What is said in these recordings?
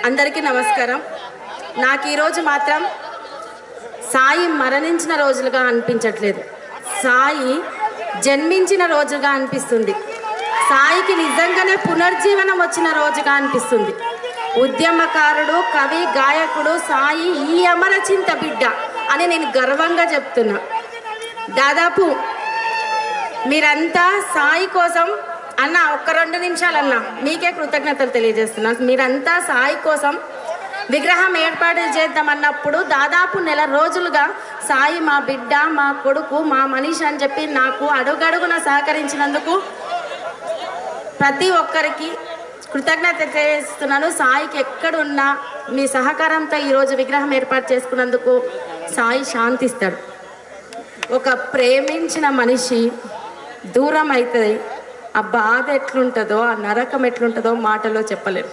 అందరికీ నమస్కారం. నాకు ఈరోజు మాత్రం సాయి మరణించిన రోజులుగా అనిపించట్లేదు, సాయి జన్మించిన రోజుగా అనిపిస్తుంది. సాయికి నిజంగానే పునర్జీవనం వచ్చిన రోజుగా అనిపిస్తుంది. ఉద్యమకారుడు, కవి, గాయకుడు సాయి ఈ అమరచింత బిడ్డ అని నేను గర్వంగా చెప్తున్నా. దాదాపు మీరంతా సాయి కోసం అన్న ఒక్క 2 నిమిషాలన్నా మీకే కృతజ్ఞతలు తెలియజేస్తున్నాను. మీరంతా సాయి కోసం విగ్రహం ఏర్పాటు చేద్దామన్నప్పుడు దాదాపు 1 నెల రోజులుగా సాయి మా బిడ్డ, మా కొడుకు, మా మనిషి అని చెప్పి నాకు అడుగడుగున సహకరించినందుకు ప్రతి ఒక్కరికి కృతజ్ఞత తెలియజేస్తున్నాను. సాయికి ఎక్కడున్నా మీ సహకారంతో ఈరోజు విగ్రహం ఏర్పాటు చేసుకున్నందుకు సాయి శాంతిస్తాడు. ఒక ప్రేమించిన మనిషి దూరం అవుతుంది, ఆ బాధ ఎట్లుంటుందో, ఆ నరకం ఎట్లుంటుందో మాటలో చెప్పలేరు.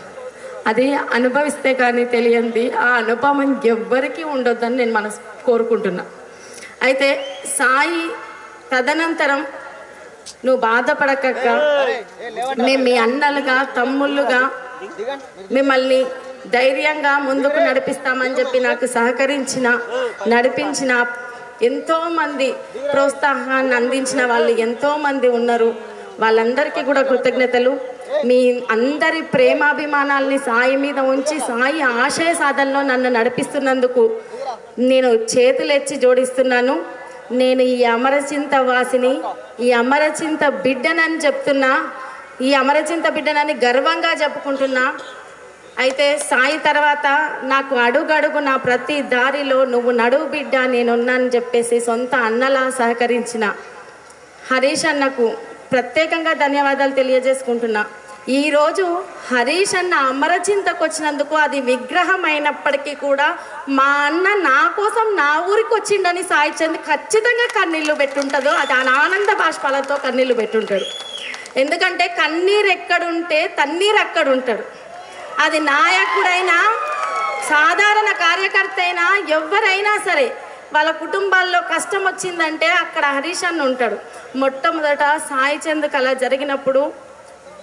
అది అనుభవిస్తే కానీ తెలియంది. ఆ అనుభవం ఎవ్వరికీ ఉండొద్దని నేను కోరుకుంటున్నా. అయితే సాయి తదనంతరం నువ్వు బాధపడకక్క, మేము మీ అన్నలుగా, తమ్ముళ్ళుగా మిమ్మల్ని ధైర్యంగా ముందుకు నడిపిస్తామని చెప్పి నాకు నడిపించిన ఎంతోమంది, ప్రోత్సాహాన్ని అందించిన వాళ్ళు ఎంతోమంది ఉన్నారు. వాళ్ళందరికీ కూడా కృతజ్ఞతలు. మీ అందరి ప్రేమాభిమానాల్ని సాయి మీద ఉంచి సాయి ఆశయ సాధనలో నన్ను నడిపిస్తున్నందుకు నేను చేతులెచ్చి జోడిస్తున్నాను. నేను ఈ అమరచింత వాసిని, ఈ అమరచింత బిడ్డనని చెప్తున్నా, ఈ అమరచింత బిడ్డనని గర్వంగా చెప్పుకుంటున్నా. అయితే సాయి తర్వాత నాకు అడుగడుగు నా ప్రతి దారిలో నువ్వు నడువు బిడ్డ నేనున్నానని చెప్పేసి సొంత అన్నలా సహకరించిన హరీష్ అన్నకు ప్రత్యేకంగా ధన్యవాదాలు తెలియజేసుకుంటున్నా. ఈరోజు హరీష్ అన్న అమరచింతకు వచ్చినందుకు అది విగ్రహం అయినప్పటికీ కూడా మా అన్న నా కోసం నా ఊరికి వచ్చిండని సాయి చంద్ ఖచ్చితంగా కన్నీళ్ళు పెట్టుంటుందో, అది ఆనంద బాష్పాలతో కన్నీళ్ళు పెట్టుంటాడు. ఎందుకంటే కన్నీరు ఎక్కడుంటే తన్నీరు అక్కడ ఉంటాడు. అది నాయకుడైనా, సాధారణ కార్యకర్త అయినా, ఎవరైనా సరే వాళ్ళ కుటుంబాల్లో కష్టం వచ్చిందంటే అక్కడ హరీష్ అన్న ఉంటాడు. మొట్టమొదట సాయి చంద్కి అలా జరిగినప్పుడు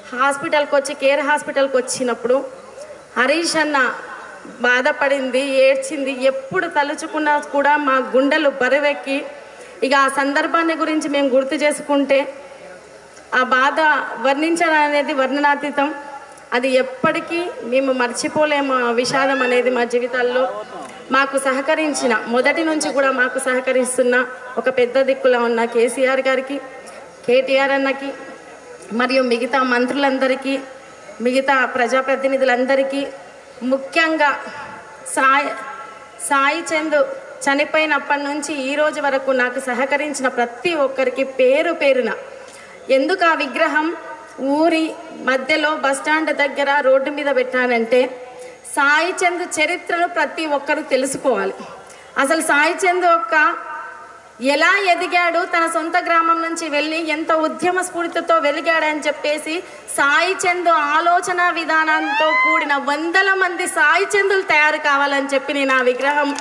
హాస్పిటల్కి వచ్చి, కేర్ హాస్పిటల్కి వచ్చినప్పుడు హరీష్ అన్న బాధపడింది, ఏడ్చింది. ఎప్పుడు తలుచుకున్నా కూడా మా గుండెలు బరువెక్కి, ఇక ఆ సందర్భాన్ని గురించి మేము గుర్తు చేసుకుంటే ఆ బాధ వర్ణించడం అనేది వర్ణనాతీతం. అది ఎప్పటికీ మేము మర్చిపోలేము. ఆ విషాదం అనేది మా జీవితాల్లో మాకు సహకరించిన, మొదటి నుంచి కూడా మాకు సహకరిస్తున్న ఒక పెద్ద దిక్కులా ఉన్న కేసీఆర్ గారికి, కేటీఆర్ అన్నకి, మరియు మిగతా మంత్రులందరికీ, మిగతా ప్రజాప్రతినిధులందరికీ, ముఖ్యంగా సాయి చంద్ చనిపోయినప్పటి నుంచి ఈ రోజు వరకు నాకు సహకరించిన ప్రతి ఒక్కరికి పేరు పేరున. ఎందుకు ఆ విగ్రహం ఊరి మధ్యలో బస్టాండ్ దగ్గర రోడ్డు మీద పెట్టానంటే సాయి చంద్ చరిత్రను ప్రతి ఒక్కరు తెలుసుకోవాలి. అసలు సాయి చంద్ ఎలా ఎదిగాడు, తన సొంత గ్రామం నుంచి వెళ్ళి ఎంత ఉద్యమ స్ఫూర్తితో వెలిగాడని చెప్పేసి సాయి చంద్ ఆలోచన విధానంతో కూడిన 100 మంది సాయి చందులు తయారు కావాలని చెప్పి నేను ఆ విగ్రహం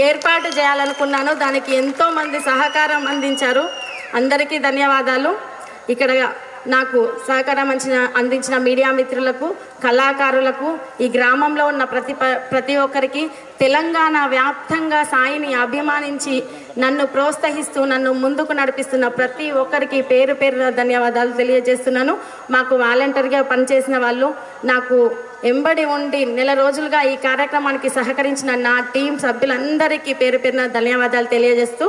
ఏర్పాటు చేయాలనుకున్నాను. దానికి ఎంతోమంది సహకారం అందించారు. అందరికీ ధన్యవాదాలు. ఇక్కడ నాకు సహకారం అందించిన మీడియా మిత్రులకు, కళాకారులకు, ఈ గ్రామంలో ఉన్న ప్రతి ఒక్కరికి, తెలంగాణ వ్యాప్తంగా సాయిని అభిమానించి నన్ను ప్రోత్సహిస్తూ నన్ను ముందుకు నడిపిస్తున్న ప్రతి ఒక్కరికి పేరు పేరున ధన్యవాదాలు తెలియజేస్తున్నాను. మాకు వాలంటీర్గా పనిచేసిన వాళ్ళు, నాకు ఎంబడి ఉండి 1 నెల రోజులుగా ఈ కార్యక్రమానికి సహకరించిన నా టీం సభ్యులందరికీ పేరు పేరున ధన్యవాదాలు తెలియజేస్తూ